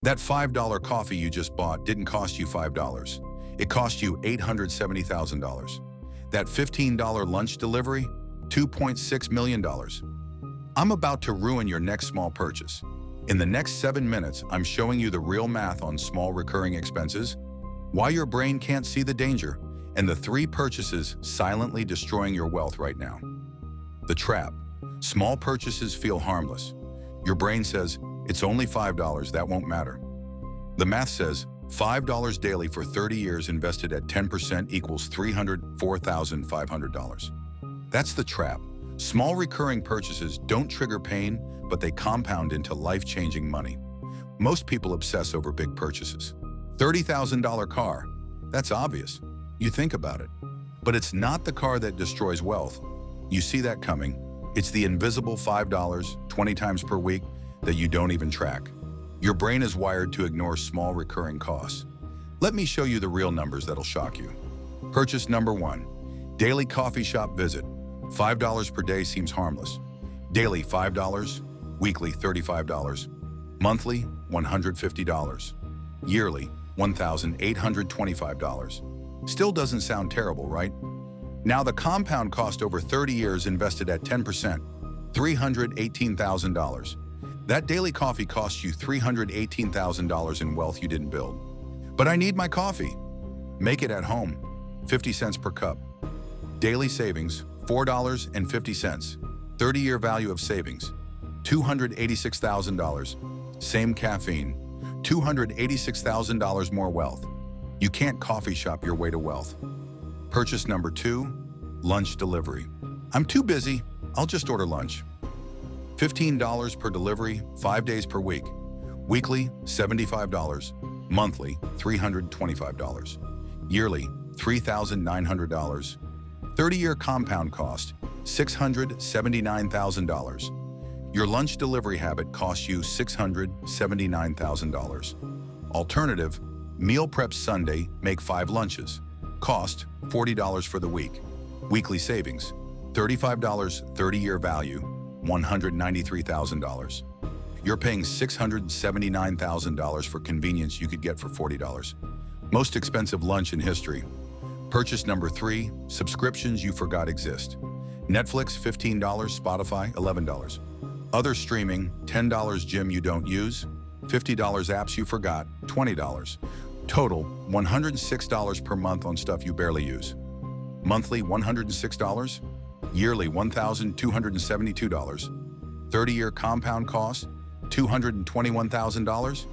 That $5 coffee you just bought didn't cost you $5. It cost you $870,000. That $15 lunch delivery, $2.6 million. I'm about to ruin your next small purchase. In the next 7 minutes, I'm showing you the real math on small recurring expenses, why your brain can't see the danger, and the 3 purchases silently destroying your wealth right now. The trap. Small purchases feel harmless. Your brain says, it's only $5, that won't matter. The math says, $5 daily for 30 years invested at 10% equals $304,500. That's the trap. Small recurring purchases don't trigger pain, but they compound into life-changing money. Most people obsess over big purchases. $30,000 car. That's obvious. You think about it. But it's not the car that destroys wealth. You see that coming. It's the invisible $5, 20 times per week, that you don't even track. Your brain is wired to ignore small recurring costs. Let me show you the real numbers that'll shock you. Purchase number 1. Daily coffee shop visit. $5 per day seems harmless. Daily $5, weekly $35, monthly $150, yearly $1,825. Still doesn't sound terrible, right? Now the compound cost over 30 years invested at 10%, $318,000. That daily coffee costs you $318,000 in wealth you didn't build. But I need my coffee. Make it at home. 50 cents per cup. Daily savings, $4.50. 30-year value of savings, $286,000. Same caffeine, $286,000 more wealth. You can't coffee shop your way to wealth. Purchase number 2, lunch delivery. I'm too busy. I'll just order lunch. $15 per delivery, 5 days per week. Weekly, $75. Monthly, $325. Yearly, $3,900. 30-year compound cost, $679,000. Your lunch delivery habit costs you $679,000. Alternative, meal prep Sunday, make 5 lunches. Cost, $40 for the week. Weekly savings, $35. 30-year value, $193,000. You're paying $679,000 for convenience you could get for $40. Most expensive lunch in history. Purchase number 3, subscriptions you forgot exist. Netflix, $15, Spotify, $11. Other streaming, $10, gym you don't use, $50 apps you forgot, $20. Total, $106 per month on stuff you barely use. Monthly, $106. Yearly, $1,272. 30-year compound cost, $221,000.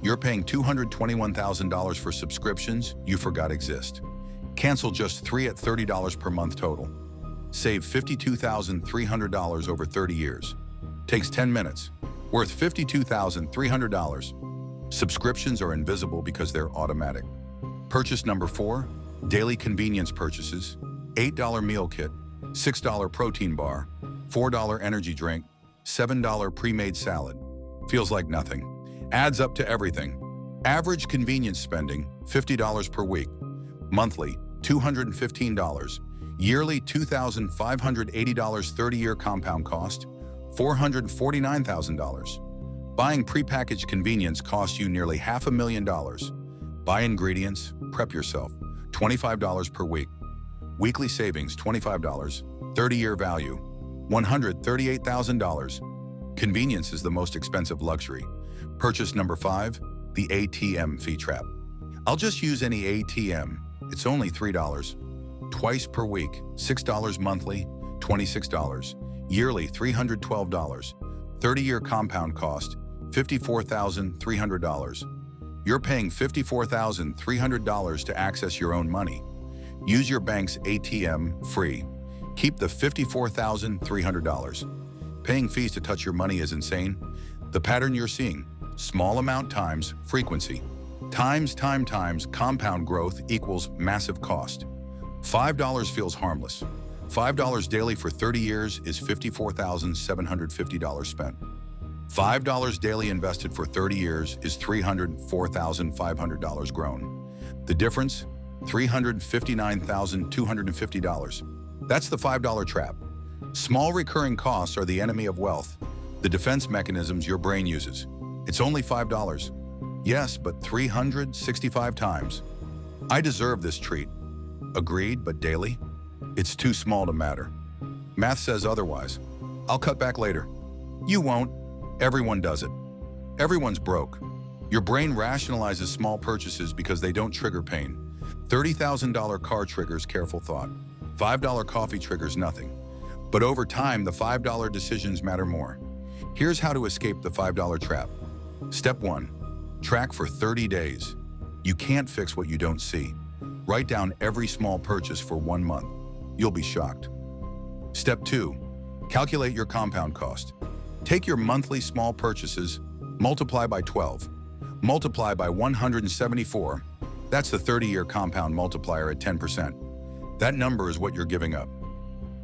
You're paying $221,000 for subscriptions you forgot exist. Cancel just 3 at $30 per month total. Save $52,300 over 30 years. Takes 10 minutes. Worth $52,300. Subscriptions are invisible because they're automatic. Purchase number 4, daily convenience purchases. $8 meal kit, $6 protein bar, $4 energy drink, $7 pre-made salad. Feels like nothing. Adds up to everything. Average convenience spending, $50 per week. Monthly, $215. Yearly, $2,580. 30-year compound cost, $449,000. Buying prepackaged convenience costs you nearly $500,000. Buy ingredients, prep yourself, $25 per week. Weekly savings, $25. 30-year value, $138,000. Convenience is the most expensive luxury. Purchase number 5, the ATM fee trap. I'll just use any ATM. It's only $3. Twice per week, $6 monthly, $26. Yearly, $312. 30-year compound cost, $54,300. You're paying $54,300 to access your own money. Use your bank's ATM free. Keep the $54,300. Paying fees to touch your money is insane. The pattern you're seeing, small amount times frequency. Times compound growth equals massive cost. $5 feels harmless. $5 daily for 30 years is $54,750 spent. $5 daily invested for 30 years is $304,500 grown. The difference? $359,250. That's the $5 trap. Small recurring costs are the enemy of wealth, the defense mechanisms your brain uses. It's only $5. Yes, but 365 times. I deserve this treat. Agreed, but daily? It's too small to matter. Math says otherwise. I'll cut back later. You won't. Everyone does it. Everyone's broke. Your brain rationalizes small purchases because they don't trigger pain. $30,000 car triggers careful thought. $5 coffee triggers nothing. But over time, the $5 decisions matter more. Here's how to escape the $5 trap. Step 1. Track for 30 days. You can't fix what you don't see. Write down every small purchase for 1 month. You'll be shocked. Step 2. Calculate your compound cost. Take your monthly small purchases, multiply by 12. Multiply by 174. That's the 30-year compound multiplier at 10%. That number is what you're giving up.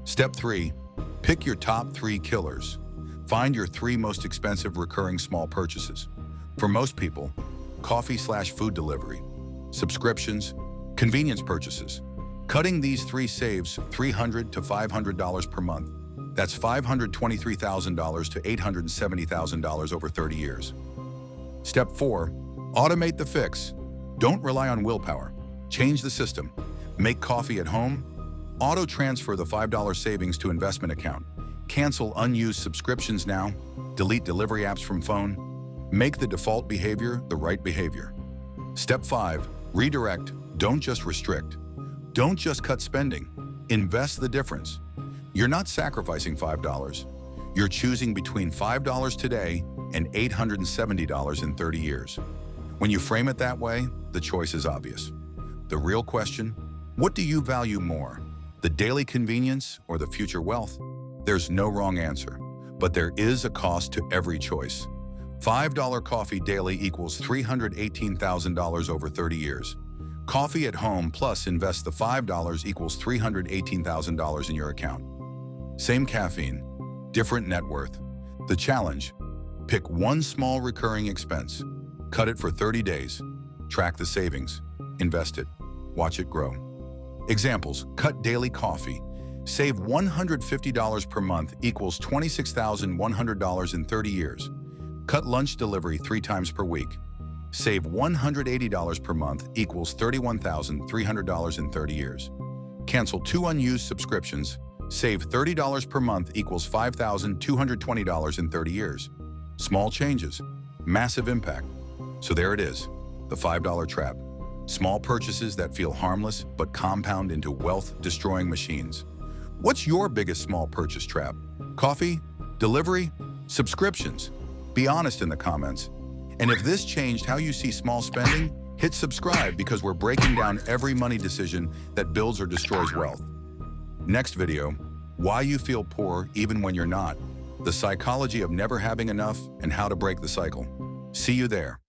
Step 3. Pick your top 3 killers. Find your 3 most expensive recurring small purchases. For most people, coffee/food delivery, subscriptions, convenience purchases. Cutting these 3 saves $300 to $500 per month. That's $523,000 to $870,000 over 30 years. Step 4. Automate the fix. Don't rely on willpower. Change the system. Make coffee at home. Auto-transfer the $5 savings to investment account. Cancel unused subscriptions now. Delete delivery apps from phone. Make the default behavior the right behavior. Step 5. Redirect. Don't just restrict. Don't just cut spending. Invest the difference. You're not sacrificing $5. You're choosing between $5 today and $870 in 30 years. When you frame it that way, the choice is obvious. The real question, what do you value more? The daily convenience or the future wealth? There's no wrong answer, but there is a cost to every choice. $5 coffee daily equals $318,000 over 30 years. Coffee at home plus invest the $5 equals $318,000 in your account. Same caffeine, different net worth. The challenge, pick one small recurring expense, cut it for 30 days, track the savings, invest it, watch it grow. Examples, cut daily coffee. Save $150 per month equals $26,100 in 30 years. Cut lunch delivery 3 times per week. Save $180 per month equals $31,300 in 30 years. Cancel 2 unused subscriptions. Save $30 per month equals $5,220 in 30 years. Small changes, massive impact. So there it is, the $5 trap. Small purchases that feel harmless but compound into wealth-destroying machines. What's your biggest small purchase trap? Coffee? Delivery? Subscriptions? Be honest in the comments. And if this changed how you see small spending, hit subscribe because we're breaking down every money decision that builds or destroys wealth. Next video, why you feel poor even when you're not, the psychology of never having enough and how to break the cycle. See you there.